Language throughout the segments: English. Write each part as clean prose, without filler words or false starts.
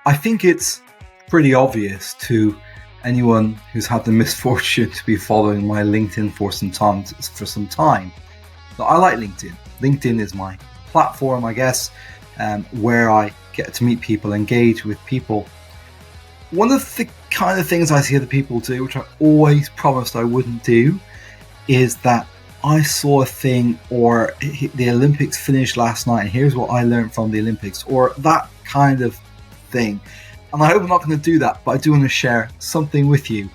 I think it's pretty obvious to anyone who's had the misfortune to be following my LinkedIn for some time that I like LinkedIn. LinkedIn is my platform, I guess, where I get to meet people, engage with people. One of the kind of things I see other people do, which I always promised I wouldn't do, is that I saw a thing, or the Olympics finished last night and here's what I learned from the Olympics, or that kind of thing. And I hope I'm not going to do that, but I do want to share something with you.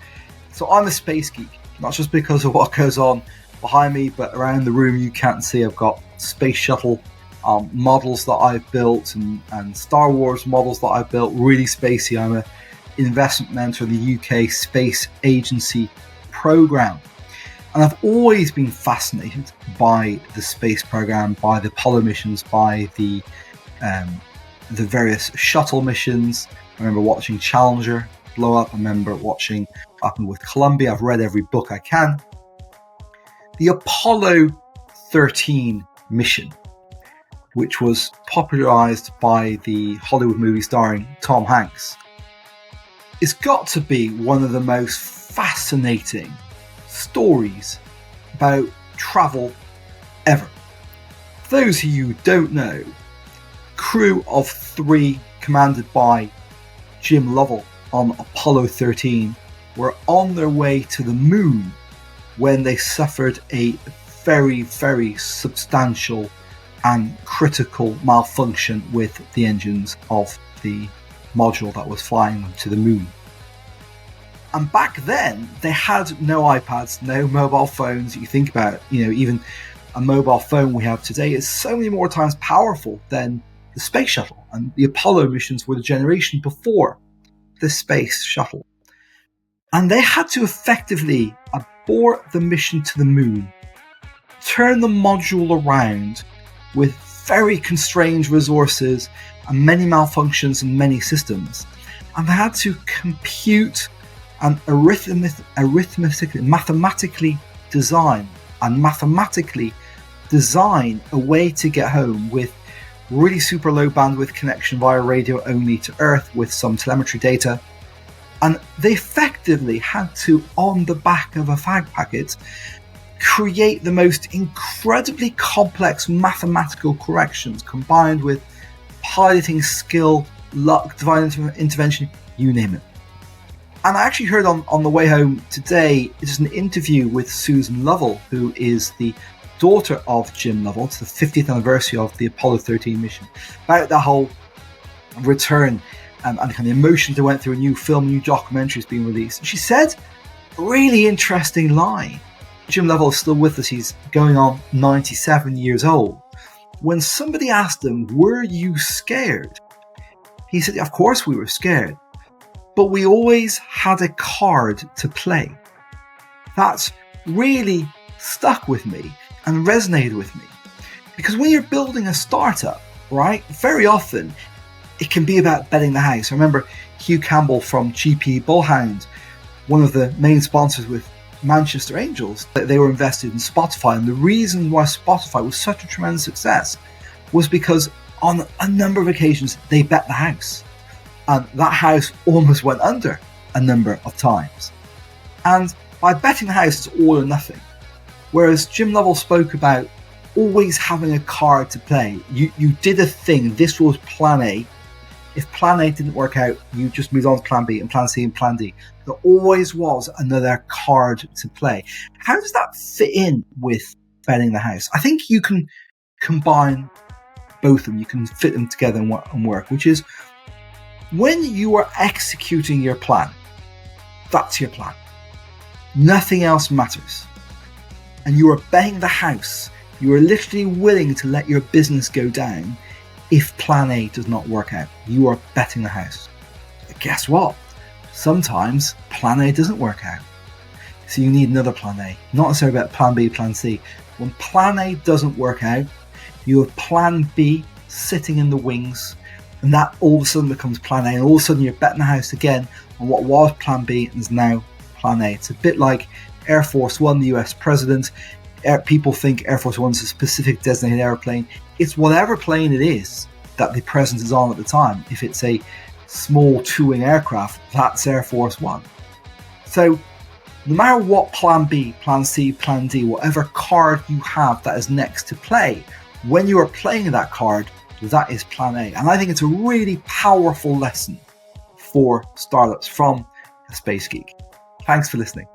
So I'm a space geek, not just because of what goes on behind me, but around the room you can't see. I've got space shuttle models that I've built and Star Wars models that I've built, really spacey. I'm an investment mentor in the UK Space Agency program. And I've always been fascinated by the space program, by the Apollo missions, by the various shuttle missions. I remember watching Challenger blow up. I remember watching what happened with Columbia. I've read every book I can. The Apollo 13 mission, which was popularized by the Hollywood movie starring Tom Hanks, it's got to be one of the most fascinating stories about travel ever. For those of you who don't know, crew of 3 commanded by Jim Lovell on Apollo 13 were on their way to the moon when they suffered a very, very substantial and critical malfunction with the engines of the module that was flying them to the moon. And back then, they had no iPads, no mobile phones. You think about, even a mobile phone we have today is so many more times powerful than the space shuttle. And the Apollo missions were the generation before the space shuttle. And they had to effectively abort the mission to the moon, turn the module around with very constrained resources and many malfunctions in many systems. And they had to compute and mathematically design a way to get home with really super low bandwidth connection via radio only to Earth with some telemetry data. And they effectively had to, on the back of a fag packet, create the most incredibly complex mathematical corrections combined with piloting skill, luck, divine intervention, you name it. And I actually heard on the way home today, it's an interview with Susan Lovell, who is the daughter of Jim Lovell. It's the 50th anniversary of the Apollo 13 mission, about that whole return and kind of emotions they went through. A new film, new documentaries being released. And she said a really interesting line. Jim Lovell is still with us. He's going on 97 years old. When somebody asked him, were you scared? He said, of course we were scared, but we always had a card to play. That's really stuck with me and resonated with me. Because when you're building a startup, right, very often it can be about betting the house. I remember Hugh Campbell from GP Bullhound, one of the main sponsors with Manchester Angels, they were invested in Spotify. And the reason why Spotify was such a tremendous success was because on a number of occasions they bet the house. And that house almost went under a number of times. And by betting the house, it's all or nothing. Whereas Jim Lovell spoke about always having a card to play. You did a thing. This was plan A. If plan A didn't work out, you just moved on to plan B and plan C and plan D. There always was another card to play. How does that fit in with betting the house? I think you can combine both of them. You can fit them together and work, which is when you are executing your plan, that's your plan. Nothing else matters. And you are betting the house. You are literally willing to let your business go down if plan A does not work out. You are betting the house. But guess what? Sometimes plan A doesn't work out. So you need another plan A. Not necessarily about plan B, plan C. When plan A doesn't work out, you have plan B sitting in the wings, and that all of a sudden becomes plan A, and all of a sudden you're betting the house again on what was plan B and is now plan A. It's a bit like Air Force One, the US president. People think Air Force One is a specific designated airplane. It's whatever plane it is that the president is on at the time. If it's a small two-wing aircraft, that's Air Force One. So no matter what plan B, plan C, plan D, whatever card you have that is next to play, when you are playing that card, that is plan A. And I think it's a really powerful lesson for startups from a Space Geek. Thanks for listening.